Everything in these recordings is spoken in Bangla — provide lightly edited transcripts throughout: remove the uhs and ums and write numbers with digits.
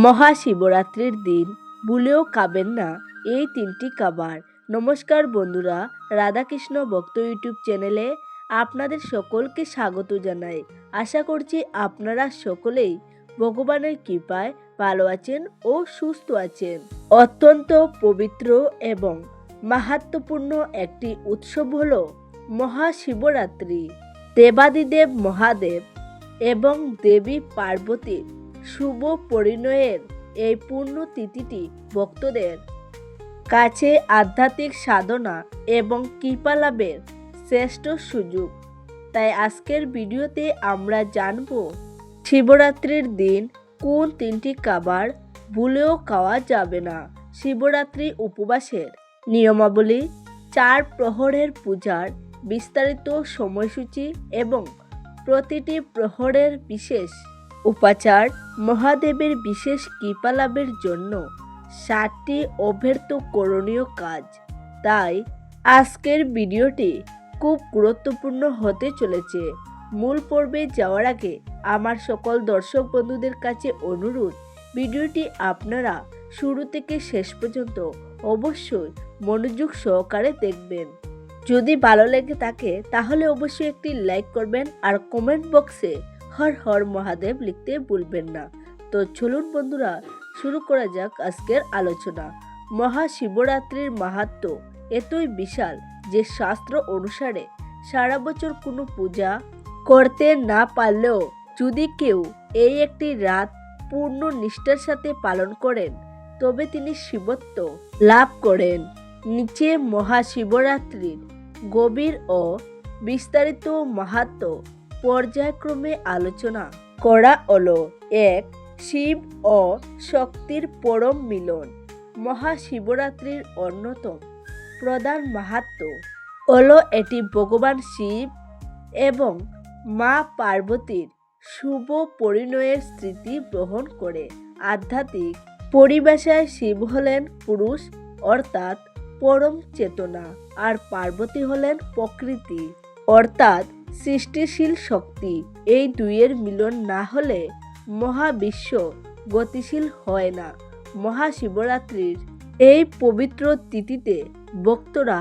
মহাশিবরাত্রির দিন ভুলেও খাবেন না এই তিনটি খাবার। নমস্কার বন্ধুরা, রাধাকৃষ্ণ ভক্ত ইউটিউব চ্যানেলে আপনাদের সকলকে স্বাগত জানাই। আশা করছি আপনারা সকলেই ভগবানের কৃপায় ভালো আছেন ও সুস্থ আছেন। অত্যন্ত পবিত্র এবং মাহাত্ম্যপূর্ণ একটি উৎসব হল মহাশিবরাত্রি। দেবাদিদেব মহাদেব এবং দেবী পার্বতীর শুভ পরিণয়ের এই পূর্ণ তিথিটি ভক্তদের কাছে আধ্যাত্মিক সাধনা এবং কৃপা লাভের শ্রেষ্ঠ সুযোগ। তাই আজকের ভিডিওতে আমরা জানব শিবরাত্রির দিন কোন তিনটি খাবার ভুলেও খাওয়া যাবে না, শিবরাত্রি উপবাসের নিয়মাবলী, 4 প্রহরের পূজার বিস্তারিত সময়সূচি এবং প্রতিটি প্রহরের বিশেষ উপাচার, মহাদেবের বিশেষ কৃপা লাভের জন্য 7টি অব্যর্থ করণীয় কাজ। তাই আজকের ভিডিওটি খুব গুরুত্বপূর্ণ হতে চলেছে। মূল পর্বে যাওয়ার আগে আমার সকল দর্শক বন্ধুদের কাছে অনুরোধ, ভিডিওটি আপনারা শুরু থেকে শেষ পর্যন্ত অবশ্যই মনোযোগ সহকারে দেখবেন। যদি ভালো লেগে থাকে তাহলে অবশ্যই একটি লাইক করবেন আর কমেন্ট বক্সে হর হর মহাদেব লিখতে ভুলবেন না। তো চলুন বন্ধুরা, শুরু করা যাক আজকের আলোচনা। মহাশিবরাত্রির মাহাত্ম্য এতই বিশাল যে শাস্ত্র অনুসারে সারা বছর কোনো পূজা করতে না পারলেও যদি কেউ এই একটি রাত পূর্ণ নিষ্ঠার সাথে পালন করেন তবে তিনি শিবত্ব লাভ করেন। নিচে মহাশিবরাত্রির গভীর ও বিস্তারিত মাহাত্ম্য পর্যায়ক্রমে আলোচনা করা হলো। 1. শিব ও শক্তির পরম মিলন। মহাশিবরাত্রির অন্যতম প্রধান মাহাত্ম্য হলো এটি ভগবান শিব এবং মা পার্বতীর শুভ পরিণয়ের স্মৃতি বহন করে। আধ্যাত্মিক পরিভাষায় শিব হলেন পুরুষ অর্থাৎ পরম চেতনা, আর পার্বতী হলেন প্রকৃতি অর্থাৎ সৃষ্টিশীল শক্তি। এই দুইয়ের মিলন না হলে মহাবিশ্ব গতিশীল হয় না। মহাশিবরাত্রির এই পবিত্র তিথিতে ভক্তরা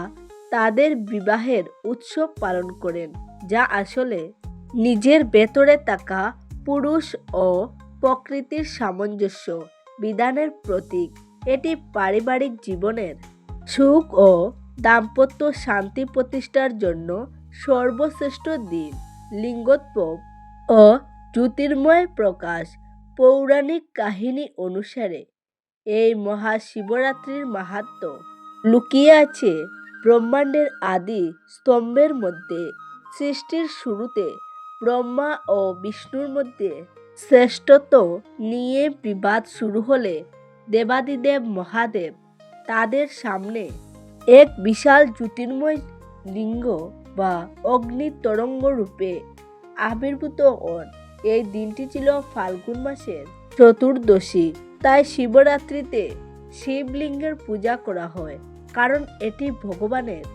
তাদের বিবাহের উৎসব পালন করেন, যা আসলে নিজের ভেতরে থাকা পুরুষ ও প্রকৃতির সামঞ্জস্য বিধানের প্রতীক। এটি পারিবারিক জীবনের সুখ ও দাম্পত্য শান্তি প্রতিষ্ঠার জন্য সর্বশ্রেষ্ঠ দিন। লিঙ্গোদ্ভব ও জ্যোতির্ময় প্রকাশ। পৌরাণিক কাহিনী অনুসারে এই মহাশিবরাত্রির মাহাত্ম্য লুকিয়ে আছে ব্রহ্মাণ্ডের আদি স্তম্ভের মধ্যে। সৃষ্টির শুরুতে ব্রহ্মা ও বিষ্ণুর মধ্যে শ্রেষ্ঠত্ব নিয়ে বিবাদ শুরু হলে দেবাদিদেব মহাদেব তাদের সামনে এক বিশাল জ্যোতির্ময় লিঙ্গ বা অগ্নি তরঙ্গ রূপে আবির্ভূত হন। এই দিনটি ছিল ফাল্গুন মাসের চতুর্দশী। তাই শিবরাত্রিতে শিবলিঙ্গের পূজা করা হয়, কারণ এটি ভগবানের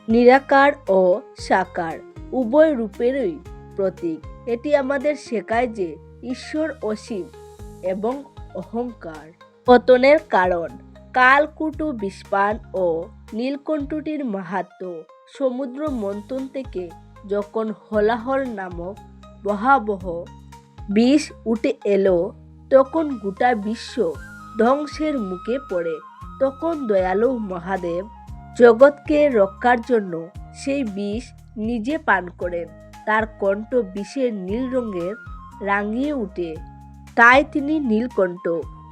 নিরাকার ও সাকার উভয় রূপেরই প্রতীক। এটি আমাদের শেখায় যে ঈশ্বর অসীম এবং অহংকার পতনের কারণ। কালকুটু বিষপান ও নীলকণ্ঠটির মাহাত্ম্য। সমুদ্র মন্থন থেকে যখন হলাহল নামক ভয়াবহ বিষ উঠে এলো তখন গোটা বিশ্ব ধ্বংসের মুখে পড়ে। তখন দয়ালু মহাদেব জগৎকে রক্ষার জন্য সেই বিষ নিজে পান করেন। তার কণ্ঠ বিষের নীল রঙের রাঙিয়ে উঠে, তাই তিনি নীলকণ্ঠ।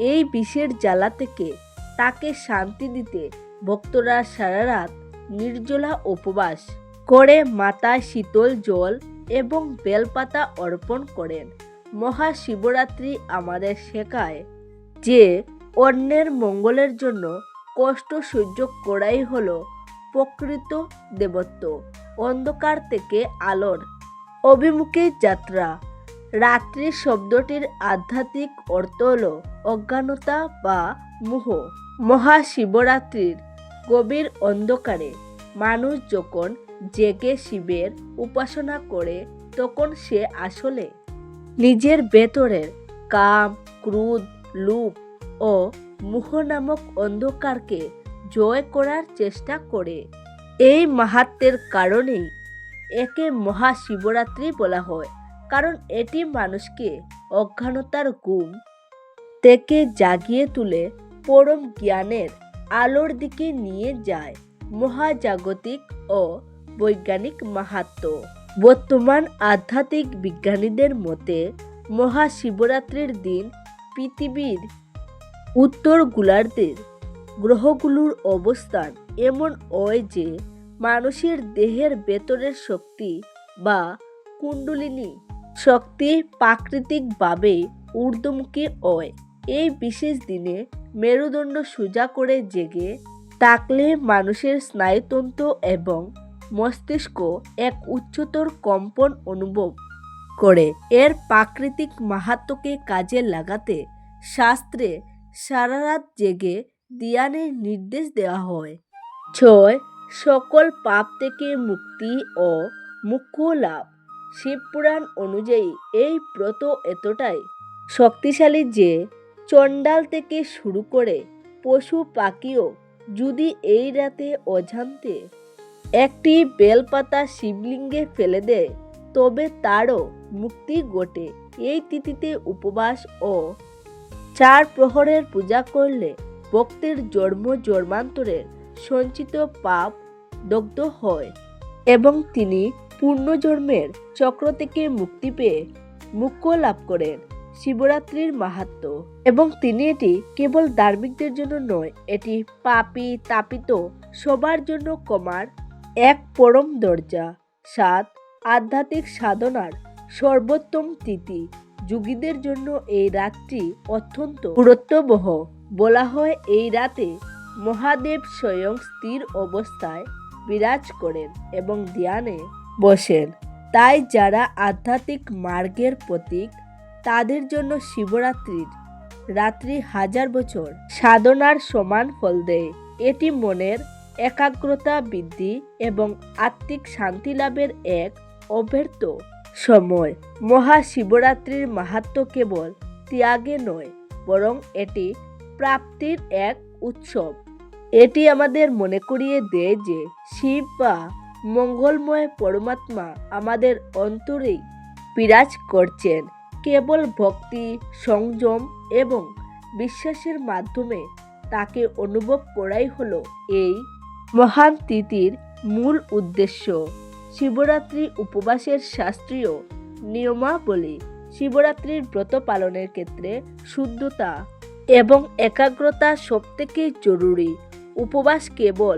এই বিষের জ্বালা থেকে তাকে শান্তি দিতে ভক্তরা সারা রাত নির্জলা উপবাস করে মাথায় শীতল জল এবং বেলপাতা অর্পণ করেন। মহাশিবরাত্রি আমাদের শেখায় যে অন্যের মঙ্গলের জন্য কষ্ট সহ্য করাই হলো প্রকৃত দেবত্ব। অন্ধকার থেকে আলোর অভিমুখে যাত্রা। রাত্রি শব্দটির আধ্যাত্মিক অর্থ হল অজ্ঞানতা বা মোহ। মহাশিবরাত্রির গভীর অন্ধকারে মানুষ যখন জেগে শিবের উপাসনা করে তখন সে আসলে নিজের ভেতরের কাম, ক্রোধ, লোভ ও মোহ নামক অন্ধকারকে জয় করার চেষ্টা করে। এই মাহাত্ম্যের কারণেই একে মহাশিবরাত্রি বলা হয়, কারণ এটি মানুষকে অজ্ঞানতার ঘুম থেকে জাগিয়ে তুলে পরম জ্ঞানের আলোর দিকে নিয়ে যায়। মহাজাগতিক ও বৈজ্ঞানিক মাহাত্ম্য। বর্তমান আধ্যাত্মিক বিজ্ঞানীদের মতে মহাশিবরাত্রির দিন পৃথিবীর উত্তর গোলার্ধের গ্রহগুলোর অবস্থান এমন হয় যে মানুষের দেহের ভেতরের শক্তি বা কুণ্ডলিনী শক্তি প্রাকৃতিকভাবে ঊর্ধ্বমুখী হয়। এই বিশেষ দিনে মেরুদণ্ড সোজা করে জেগে থাকলে মানুষের স্নায়ুতন্ত্র এবং মস্তিষ্ক এক উচ্চতর কম্পন অনুভব করে। এর প্রাকৃতিক মাহাত্ম্যকে কাজে লাগাতে শাস্ত্রে সারা রাত জেগে ধ্যানের নির্দেশ দেওয়া হয়। 6. সকল পাপ থেকে মুক্তি ও মোক্ষ লাভ। শিবপুরাণ অনুযায়ী এই ব্রত এতটাই শক্তিশালী যে চণ্ডাল থেকে শুরু করে পশু পাখিও যদি এই রাতে অজান্তে একটি বেলপাতা শিবলিঙ্গে ফেলে দেয় তবে তারও মুক্তি ঘটে। এই তিথিতে উপবাস ও 4 প্রহরের পূজা করলে ভক্তের জন্ম জন্মান্তরের সঞ্চিত পাপ দগ্ধ হয় এবং তিনি পূর্ণজন্মের চক্র থেকে মুক্তি পেয়ে মোক্ষ লাভ করেন। শিবরাত্রির মাহাত্ম্য এবং তিনি এটি কেবল ধার্মিকদের জন্য নয়, এটি পাপী তাপিত সবার জন্য ক্ষমার এক পরম দরজা। 7. আধ্যাত্মিক সাধনার সর্বোত্তম তিথি। যোগীদের জন্য এই রাতটি অত্যন্ত গুরুত্ববহ। বলা হয় এই রাতে মহাদেব স্বয়ং স্থির অবস্থায় বিরাজ করেন এবং ধ্যানে বসেন। তাই যারা আধ্যাত্মিক মার্গের প্রতীক তাদের জন্য শিবরাত্রির রাত্রি 1000 বছর সাধনার সমান ফল দেয়। এটি মনের একাগ্রতা বৃদ্ধি এবং আত্মিক শান্তি লাভের এক অব্যর্থ সময়। মহাশিবরাত্রির মাহাত্ম্য কেবল ত্যাগে নয়, বরং এটি প্রাপ্তির এক উৎসব। এটি আমাদের মনে করিয়ে দেয় যে শিব বা মঙ্গলময় পরমাত্মা আমাদের অন্তরেই বিরাজ করছেন। কেবল ভক্তি, সংযম এবং বিশ্বাসের মাধ্যমে তাকে অনুভব করাই হলো এই মহান তিথির মূল উদ্দেশ্য। শিবরাত্রি উপবাসের শাস্ত্রীয় নিয়মাবলী। শিবরাত্রির ব্রত পালনের ক্ষেত্রে শুদ্ধতা এবং একাগ্রতা সবথেকে জরুরি। উপবাস কেবল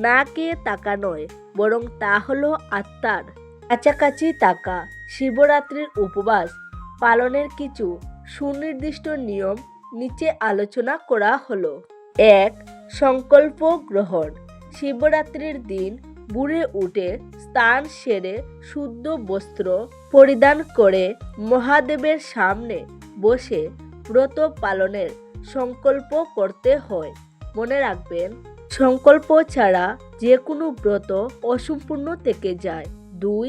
না খেয়ে থাকা নয়, বরং তা হলো আত্মার কাছাকাছি থাকা। শিবরাত্রির উপবাস পালনের কিছু সুনির্দিষ্ট নিয়ম নিচে আলোচনা করা হলো। 1. সংকল্প গ্রহণ। শিবরাত্রির দিন ভোরে উঠে স্নান সেরে শুদ্ধ বস্ত্র পরিধান করে মহাদেবের সামনে বসে ব্রত পালনের সংকল্প করতে হয়। মনে রাখবেন, সংকল্প ছাড়া যে কোনো ব্রত অসম্পূর্ণ থেকে যায়। 2.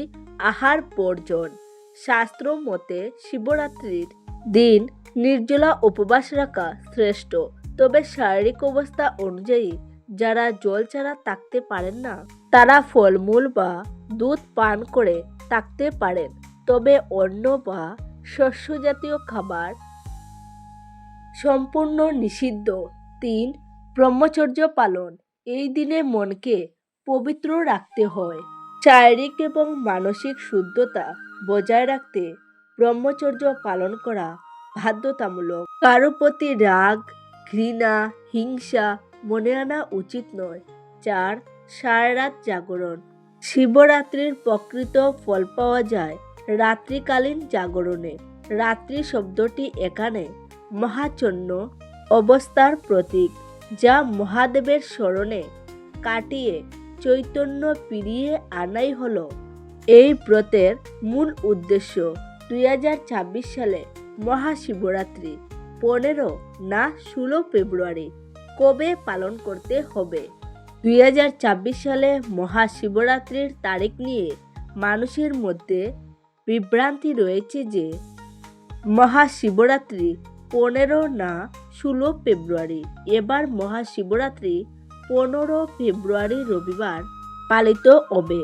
আহার বর্জন। শাস্ত্র মতে শিবরাত্রির দিন নির্জলা উপবাস রাখা শ্রেষ্ঠ, তবে শারীরিক অবস্থা অনুযায়ী যারা জল ছাড়া থাকতে পারেন না তারা ফলমূল বা দুধ পান করে থাকতে পারেন, তবে অন্ন বা শস্য জাতীয় খাবার সম্পূর্ণ নিষিদ্ধ। 3. ব্রহ্মচর্য পালন। এই দিনে মনকে পবিত্র রাখতে হয়। শারীরিক এবং মানসিক শুদ্ধতা বজায় রাখতে ব্রহ্মচর্য পালন করা বাধ্যতামূলক। কারো প্রতি রাগ, ঘৃণা, হিংসা মনে আনা উচিত নয়। 4. সারা রাত জাগরণ। শিবরাত্রির প্রকৃত ফল পাওয়া যায় রাত্রিকালীন জাগরণে। রাত্রি শব্দটি এখানে মহাচন্ন অবস্থার প্রতীক, যা মহাদেবের স্মরণে কাটিয়ে চৈতন্য ফিরিয়ে আনাই হলো এই ব্রতের মূল উদ্দেশ্য। 2026 সালে মহাশিবরাত্রি 15 না 16 ফেব্রুয়ারি কবে পালন করতে হবে? 2026 সালে মহাশিবরাত্রির তারিখ নিয়ে মানুষের মধ্যে বিভ্রান্তি রয়েছে যে মহাশিবরাত্রি 15 না 16 ফেব্রুয়ারি। এবার মহাশিবরাত্রি 15 ফেব্রুয়ারি রবিবার পালিত হবে।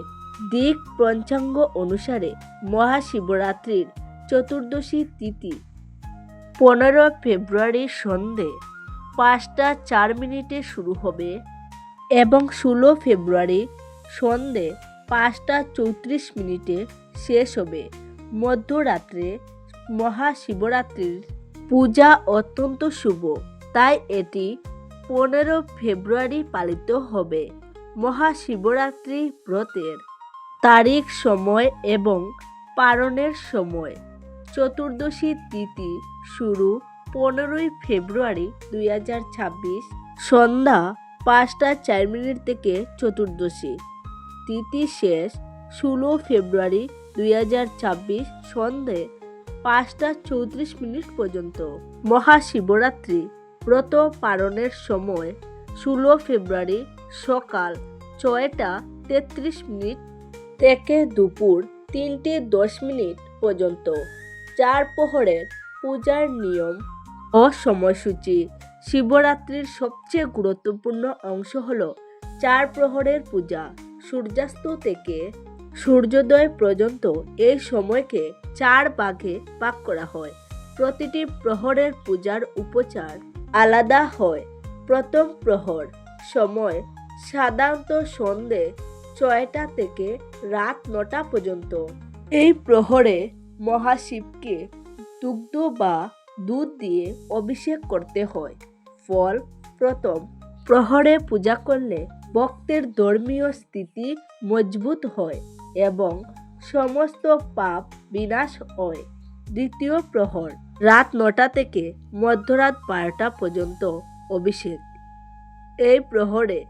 দিক পঞ্চাঙ্গ অনুসারে মহাশিবরাত্রির চতুর্দশী তিথি 15 ফেব্রুয়ারি সন্ধে 5:04 শুরু হবে এবং 16 ফেব্রুয়ারি সন্ধে 5:34 শেষ হবে। মধ্যরাত্রে মহাশিবরাত্রির পূজা অত্যন্ত শুভ, তাই এটি 15 ফেব্রুয়ারি পালিত হবে। মহাশিবরাত্রি ব্রতের তারিখ, সময় এবং পালনের সময়। চতুর্দশী তিথি শুরু 15 ফেব্রুয়ারি 2026 সন্ধ্যা 5:04 থেকে চতুর্দশী। তিথি শেষ 16 ফেব্রুয়ারি 2026 সন্ধে 5:34 পর্যন্ত। মহাশিবরাত্রি ব্রত পালনের সময় 16 ফেব্রুয়ারি সকাল 6:33 থেকে দুপুর 3:10 পর্যন্ত। 4 প্রহরের পূজার নিয়ম ও সময়সূচি। শিবরাত্রির সবচেয়ে গুরুত্বপূর্ণ অংশ হল 4 প্রহরের পূজা। সূর্যাস্ত থেকে সূর্যোদয় পর্যন্ত এই সময়কে 4 ভাগে ভাগ করা হয়। প্রতিটি প্রহরের পূজার উপচার আলাদা হয়। প্রথম প্রহর সময় সাধারণত সন্ধে 6টা থেকে রাত 9টা পর্যন্ত। এই প্রহরে মহাশিবকে দুগ্ধ বা দুধ দিয়ে অভিষেক করতে হয়। ফল: প্রথম প্রহরে পূজা করলে ভক্তের ধর্মীয় স্থিতি মজবুত হয় এবং সমস্ত পাপ বিনাশ হয়। দ্বিতীয় প্রহর রাত 9টা থেকে মধ্যরাত 12টা পর্যন্ত অভিষেক। এই প্রহরে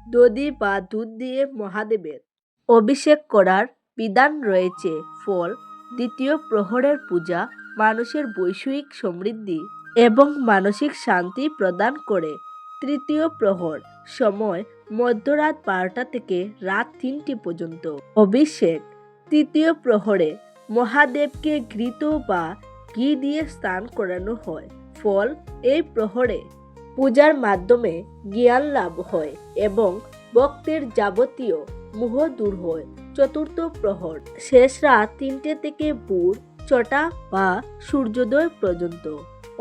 দধি বা দুধ দিয়ে মহাদেবের অভিষেক করার বিধান রয়েছে। ফল: দ্বিতীয় প্রহরের পূজা মানুষের বৈষয়িক সমৃদ্ধি এবং মানসিক শান্তি প্রদান করে। তৃতীয় প্রহর সময় মধ্যরাত 12টা থেকে রাত 3টি পর্যন্ত। অভিষেক: তৃতীয় প্রহরে মহাদেবকে ঘৃত বা ঘি দিয়ে স্নান করানো হয়। ফল: এই প্রহরে পূজার মাধ্যমে জ্ঞান লাভ হয় এবং ভক্তের যাবতীয় মোহ দূর হয়। চতুর্থ প্রহর শেষ রাত 3টে থেকে ভোর 6টা বা সূর্যোদয় পর্যন্ত।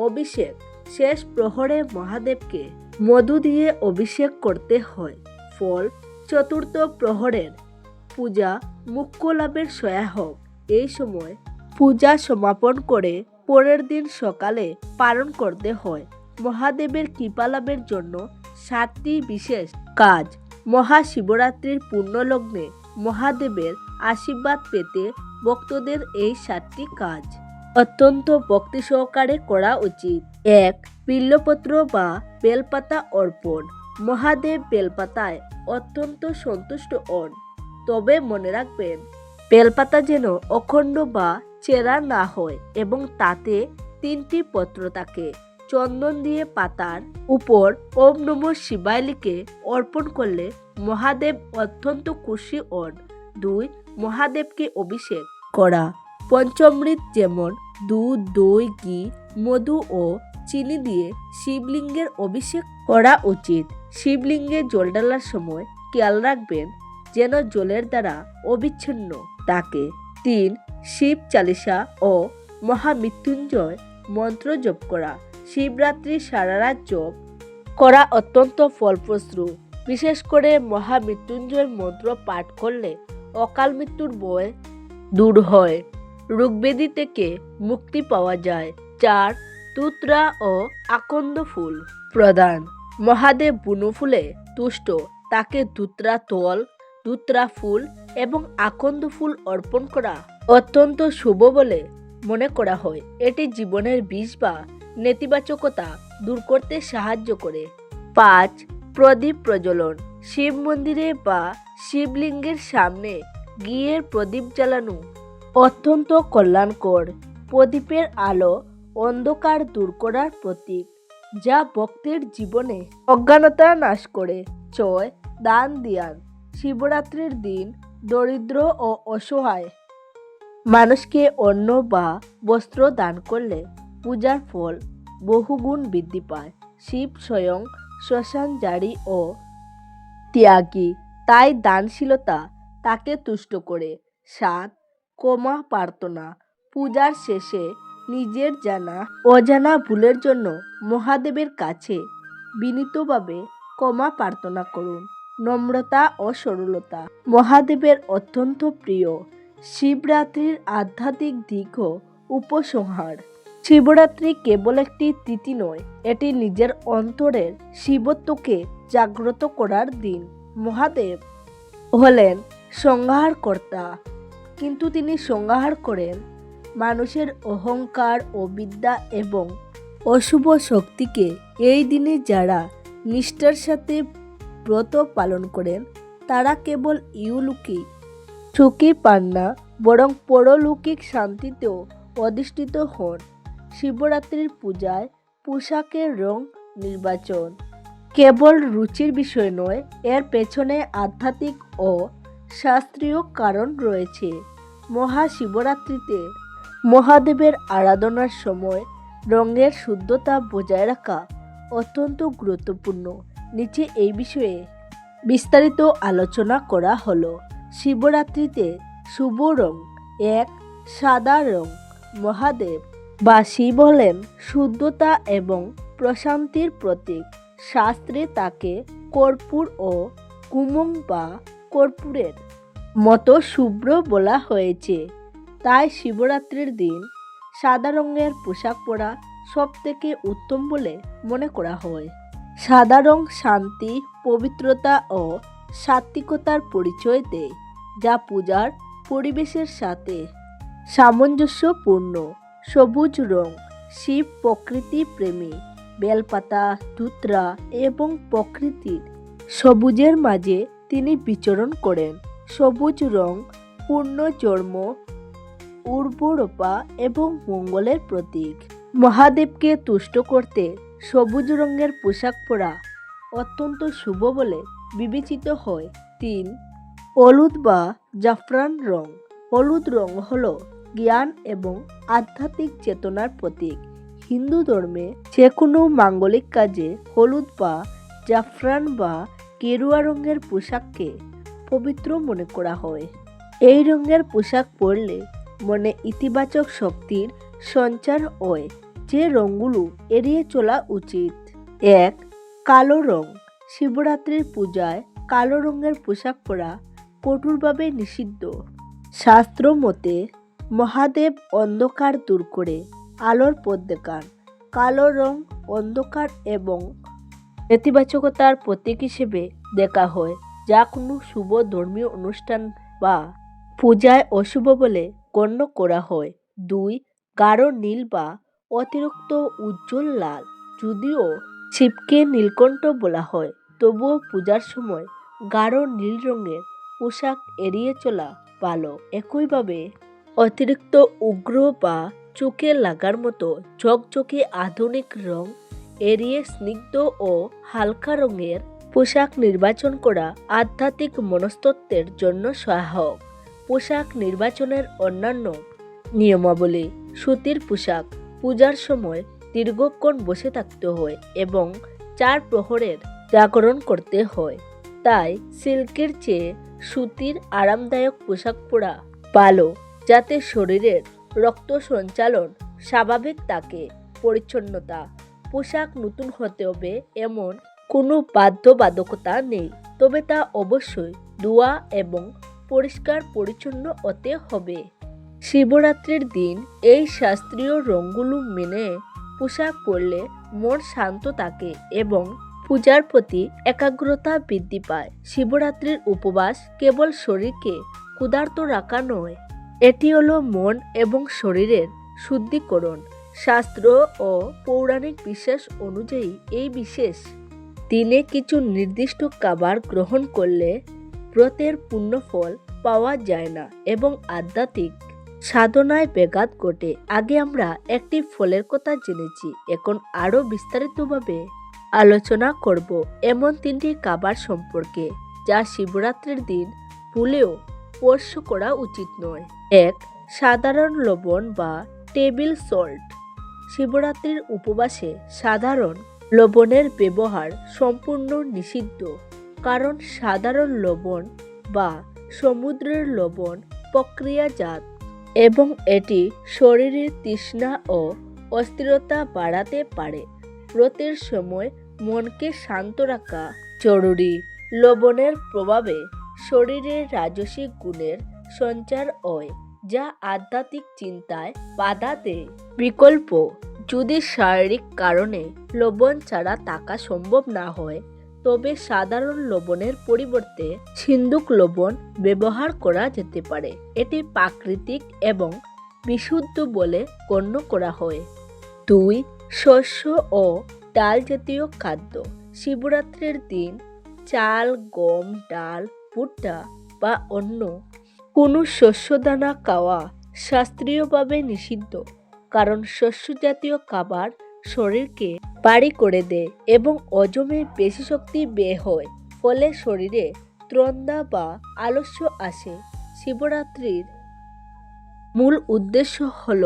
অভিষেক: শেষ প্রহরে মহাদেবকে মধু দিয়ে অভিষেক করতে হয়। ফল: চতুর্থ প্রহরের পূজা মোক্ষ লাভের সহায়ক। এই সময় পূজা সমাপন করে পরের দিন সকালে পালন করতে হয়। মহাদেবের কৃপা লাভের জন্য 7টি বিশেষ কাজ। মহাশিবরাত্রির পূর্ণলগ্নে মহাদেবের আশীর্বাদ পেতে ভক্তদের এই 7টি কাজ অত্যন্ত ভক্তি সহকারে করা উচিত। 1. বিল্বপত্র বা বেলপাতা অর্পণ। মহাদেব বেলপাতায় অত্যন্ত সন্তুষ্ট হন, তবে মনে রাখবেন বেলপাতা যেন অখণ্ড বা চেরা না হয় এবং তাতে 3টি পত্র থাকে। চন্দন দিয়ে পাতার উপর ওম নমঃ শিবায় লিখে অর্পণ করলে মহাদেব অত্যন্ত খুশি হন। 2. মহাদেবকে অভিষেক করা। পঞ্চামৃত যেমন দুধ, দই, ঘি, মধু ও চিনি দিয়ে শিবলিঙ্গের অভিষেক করা উচিত। শিবলিঙ্গে জল ঢালার সময় খেয়াল রাখবেন যেন জলের দ্বারা অবিচ্ছিন্ন থাকে। 3. শিব চালিসা ও মহামৃত্যুঞ্জয় মন্ত্র জপ করা। শিবরাত্রি সারা রাত জপ করা অত্যন্ত ফলপ্রসূ। বিশেষ করে মহামৃত্যুঞ্জয় মন্ত্র পাঠ করলে অকাল মৃত্যুর ভয় দূর হয়, রোগব্যাধি থেকে মুক্তি পাওয়া যায়। 4. ধুতরা ও আকন্দ ফুল প্রদান। মহাদেব বুনো ফুলে তুষ্ট, তাকে ধুতরা তল, ধুতরা ফুল এবং আকন্দ ফুল অর্পণ করা অত্যন্ত শুভ বলে মনে করা হয়। এটি জীবনের বিষ বা নেতিবাচকতা দূর করতে সাহায্য করে। 5. প্রদীপ প্রজ্বলন। শিব মন্দিরে বা শিবলিঙ্গের সামনে ঘিয়ের প্রদীপ জ্বালানো অত্যন্ত কল্যাণকর। প্রদীপের আলো অন্ধকার দূর করার প্রতীক, যা ভক্তের জীবনে অজ্ঞানতা নাশ করে। 6. দান ধ্যান। শিবরাত্রির দিন দরিদ্র ও অসহায় মানুষকে অন্ন বা বস্ত্র দান করলে পূজার ফল বহুগুণ বৃদ্ধি পায়। শিব স্বয়ং শ্মশানচারী ও ত্যাগী, তাই দানশীলতা তাকে তুষ্ট করে। 7. ক্ষমা প্রার্থনা। পূজার শেষে নিজের জানা অজানা ভুলের জন্য মহাদেবের কাছে বিনীতভাবে ক্ষমা প্রার্থনা করুন। নম্রতা ও সরলতা মহাদেবের অত্যন্ত প্রিয়। শিবরাত্রির আধ্যাত্মিক দিকও উপসংহার। শিবরাত্রি কেবল একটি তিথি নয়, এটি নিজের অন্তরের শিবত্বকে জাগ্রত করার দিন। মহাদেব হলেন সংহারকর্তা, কিন্তু তিনি সংহার করেন মানুষের অহংকার, অবিদ্যা এবং অশুভ শক্তিকে। এই দিনে যারা নিষ্ঠার সাথে ব্রত পালন করেন তারা কেবল ইহলৌকিক সুখই পান না, বরং পরলৌকিক শান্তিতেও অধিষ্ঠিত হন। শিবরাত্রির পূজায় পোশাকের রং নির্বাচন কেবল রুচির বিষয় নয়, এর পেছনে আধ্যাত্মিক ও শাস্ত্রীয় কারণ রয়েছে। মহাশিবরাত্রিতে মহাদেবের আরাধনার সময় রঙের শুদ্ধতা বজায় রাখা অত্যন্ত গুরুত্বপূর্ণ। নিচে এই বিষয়ে বিস্তারিত আলোচনা করা হলো। শিবরাত্রিতে শুভ রং 1. সাদা রং। মহাদেব বা শিব হলেন শুদ্ধতা এবং প্রশান্তির প্রতীক। শাস্ত্রে তাকে কর্পূর ও কুমং বা কর্পূরের মতো শুভ্র বলা হয়েছে। তাই শিবরাত্রির দিন সাদা রঙের পোশাক পরা সবথেকে উত্তম বলে মনে করা হয়। সাদা রং শান্তি, পবিত্রতা ও সাত্ত্বিকতার পরিচয় দেয়, যা পূজার পরিবেশের সাথে সামঞ্জস্যপূর্ণ। সবুজ রং। শিব প্রকৃতি প্রেমী। বেলপাতা, ধুতরা এবং প্রকৃতির সবুজের মাঝে তিনি বিচরণ করেন। সবুজ রং পুনর্জন্ম, উর্বরতা এবং মঙ্গলের প্রতীক। মহাদেবকে তুষ্ট করতে সবুজ রঙের পোশাক পরা অত্যন্ত শুভ বলে বিবেচিত হয়। 3. হলুদ বা জাফরান রং। হলুদ রং হল জ্ঞান এবং আধ্যাত্মিক চেতনার প্রতীক। হিন্দু ধর্মে যে কোনো মাঙ্গলিক কাজে হলুদ বা জাফরান বা গেরুয়া রঙের পোশাককে পবিত্র মনে করা হয়। এই রঙের পোশাক পরলে মনে ইতিবাচক শক্তির সঞ্চার হয়, যে রঙগুলো এড়িয়ে চলা উচিত। 1. কালো রং। শিবরাত্রির পূজায় কালো রঙের পোশাক পরা কঠোরভাবে নিষিদ্ধ। শাস্ত্র মতে মহাদেব অন্ধকার দূর করে আলোর পথ দেখান। কালো রং অন্ধকার এবং নেতিবাচকতার প্রতীক হিসেবে দেখা হয়, যা কোনো শুভ ধর্মীয় অনুষ্ঠান বা পূজায় অশুভ বলে গণ্য করা হয়। 2. গাঢ় নীল বা অতিরিক্ত উজ্জ্বল লাল। যদিও শিবকে নীলকণ্ঠ বলা হয়, তবুও পূজার সময় গাঢ় নীল রঙের পোশাক এড়িয়ে চলা ভালো। একইভাবে অতিরিক্ত উগ্র বা চোখে লাগার মতো ঝকঝকে আধুনিক রং এড়িয়ে স্নিগ্ধ ও হালকা রঙের পোশাক নির্বাচন করা আধ্যাত্মিক মনস্তত্ত্বের জন্য সহায়ক। পোশাক নির্বাচনের অন্যান্য নিয়মাবলী। সুতির পোশাক। পূজার সময় দীর্ঘক্ষণ বসে থাকতে হয় এবং 4 প্রহরের জাগরণ করতে হয়, তাই সিল্কের চেয়ে সুতির আরামদায়ক পোশাক পরা ভালো, যাতে শরীরের রক্ত সঞ্চালন স্বাভাবিক থাকে। পরিচ্ছন্নতা। পোশাক নতুন হতে হবে এমন কোনো বাধ্যবাধকতা নেই, তবে তা অবশ্যই ধোয়া এবং পরিষ্কার পরিচ্ছন্ন হতে হবে। শিবরাত্রির দিন এই শাস্ত্রীয় রঙগুলো মেনে পোশাক পরলে মন শান্ত থাকে এবং পূজার প্রতি একাগ্রতা বৃদ্ধি পায়। শিবরাত্রির উপবাস কেবল শরীরকে ক্ষুধার্ত রাখা নয়, এটি হলো মন এবং শরীরের শুদ্ধিকরণ। শাস্ত্র ও পৌরাণিক বিশ্বাস অনুযায়ী এই বিশেষ দিনে কিছু নির্দিষ্ট খাবার গ্রহণ করলে ব্রতের পুণ্যফল পাওয়া যায় না এবং আধ্যাত্মিক সাধনায় ব্যাঘাত ঘটে। আগে আমরা একটি ফলের কথা জেনেছি, এখন আরও বিস্তারিতভাবে আলোচনা করব এমন 3টি খাবার সম্পর্কে, যা শিবরাত্রির দিন ভুলেও স্পর্শ করা উচিত নয়। 1. সাধারণ লবণ বা টেবিল সল্ট। শিবরাত্রির উপবাসে সাধারণ লবণের ব্যবহার সম্পূর্ণ নিষিদ্ধ, কারণ সাধারণ লবণ বা সমুদ্রের লবণ প্রক্রিয়াজাত এবং এটি শরীরের তৃষ্ণা ও অস্থিরতা বাড়াতে পারে। ব্রতের সময় মনকে শান্ত রাখা জরুরি। লবণের প্রভাবে শরীরে রাজসিক গুণের সঞ্চার হয়, যা আধ্যাত্মিক চিন্তায় বাধা দেয়। বিকল্প: যদি শারীরিক কারণে লবণ ছাড়া থাকা সম্ভব না হয়, তবে সাধারণ লবণের পরিবর্তে সিন্দুক লবণ ব্যবহার করা যেতে পারে। এটি প্রাকৃতিক এবং বিশুদ্ধ বলে গণ্য করা হয়। 2. শস্য ও ডাল জাতীয় খাদ্য। শিবরাত্রির দিন চাল, গম, ডাল, ভুট্টা বা অন্য কোনো শস্যদানা খাওয়া শাস্ত্রীয়ভাবে নিষিদ্ধ, কারণ শস্য জাতীয় খাবার শরীরকে ভারী করে দেয় এবং হজমে বেশি শক্তি ব্যয় হয়, ফলে শরীরে ত্বন্দা বা আলস্য আসে। শিবরাত্রির মূল উদ্দেশ্য হল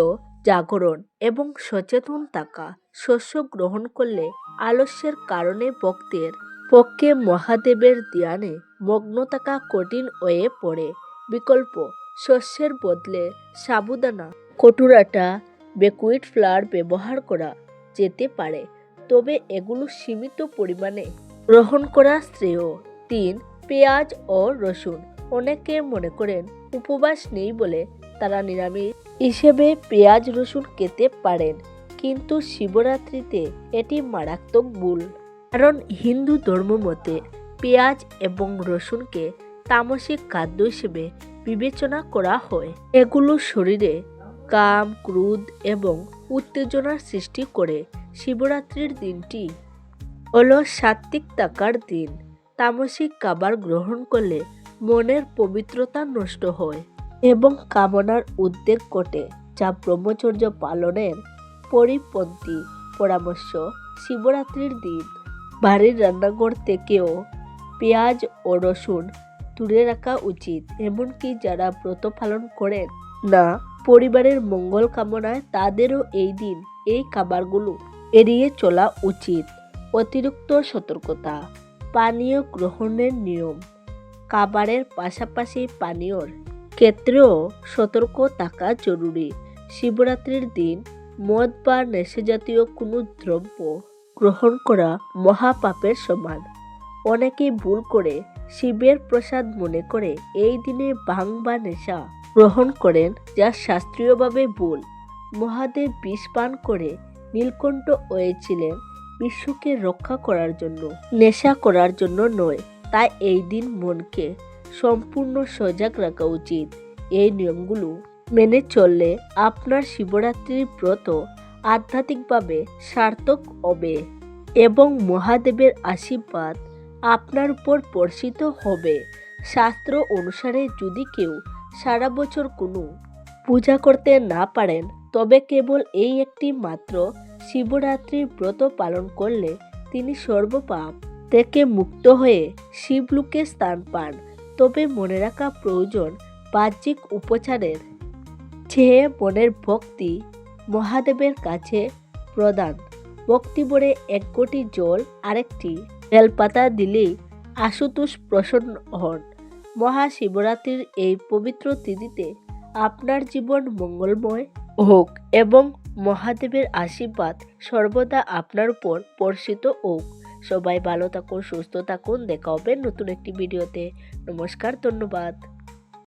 জাগরণ এবং সচেতন থাকা। শস্য গ্রহণ করলে আলস্যের কারণে ভক্তের পক্ষে মহাদেবের ধ্যানে মগ্ন থাকা কঠিন হয়ে পড়ে। বিকল্প: শস্যের বদলে সাবুদানা, কটুর আটা, বেকুইট ফ্লাওয়ার ব্যবহার করা যেতে পারে, তবে এগুলো সীমিত পরিমাণে গ্রহণ করা শ্রেয়। 3. পেঁয়াজ ও রসুন। অনেকে মনে করেন উপবাস নেই বলে তারা নিরামিষ হিসেবে পেঁয়াজ রসুন খেতে পারেন, কিন্তু শিবরাত্রিতে এটি মারাত্মক ভুল। কারণ হিন্দু ধর্ম মতে পেঁয়াজ এবং রসুনকে তামসিক খাদ্য হিসেবে বিবেচনা করা হয়। এগুলো শরীরে কাম, ক্রোধ এবং উত্তেজনার সৃষ্টি করে। শিবরাত্রির দিনটি হলো সাত্ত্বিক থাকার দিন। তামসিক খাবার গ্রহণ করলে মনের পবিত্রতা নষ্ট হয় এবং কামনার উদ্বেগ ঘটে, যা ব্রহ্মচর্য পালনের পরিপন্থী। পরামর্শ: শিবরাত্রির দিন বাড়ির রান্নাঘর থেকেও পেঁয়াজ ও রসুন দূরে রাখা উচিত। এমনকি যারা ব্রত পালন করেন না, পরিবারের মঙ্গল কামনায় তাদেরও এই দিন এই খাবারগুলো এড়িয়ে চলা উচিত। অতিরিক্ত সতর্কতা: পানীয় গ্রহণের নিয়ম। খাবারের পাশাপাশি পানীয়র ক্ষেত্রেও সতর্ক থাকা জরুরি। শিবরাত্রির দিন মদ বা নেশাজাতীয় কোনো দ্রব্য গ্রহণ করা মহাপাপের সমান। অনেকেই ভুল করে শিবের প্রসাদ মনে করে এই দিনে ভাং বা নেশা গ্রহণ করেন, যা শাস্ত্রীয়ভাবে ভুল। মহাদেব বিষ পান করে নীলকণ্ঠ হয়েছিলেন বিশ্বকে রক্ষা করার জন্য, নেশা করার জন্য নয়। তাই এই দিন মনকে সম্পূর্ণ সজাগ রাখা উচিত। এই নিয়মগুলো মেনে চললে আপনার শিবরাত্রির ব্রত আধ্যাত্মিকভাবে সার্থক হবে এবং মহাদেবের আশীর্বাদ আপনার উপর বর্ষিত হবে। শাস্ত্র অনুসারে যদি কেউ সারা বছর কোনো পূজা করতে না পারেন, তবে কেবল এই একটি মাত্র শিবরাত্রির ব্রত পালন করলে তিনি সর্বপাপ থেকে মুক্ত হয়ে শিবলোকে স্থান পান। তবে মনে রাখা প্রয়োজন, বাহ্যিক উপচারের চেয়ে মনের ভক্তি মহাদেবের কাছে প্রদান। ভক্তি ভরে এক ঘটি জল আরেকটি বেলপাতা দিলেই আশুতোষ প্রসন্ন হন। মহাশিবরাত্রির এই পবিত্র তিথিতে আপনার জীবন মঙ্গলময় হোক এবং মহাদেবের আশীর্বাদ সর্বদা আপনার উপর বর্ষিত হোক। সবাই ভালো থাকুন, সুস্থ থাকুন। দেখা হবে নতুন একটি ভিডিওতে। নমস্কার, ধন্যবাদ।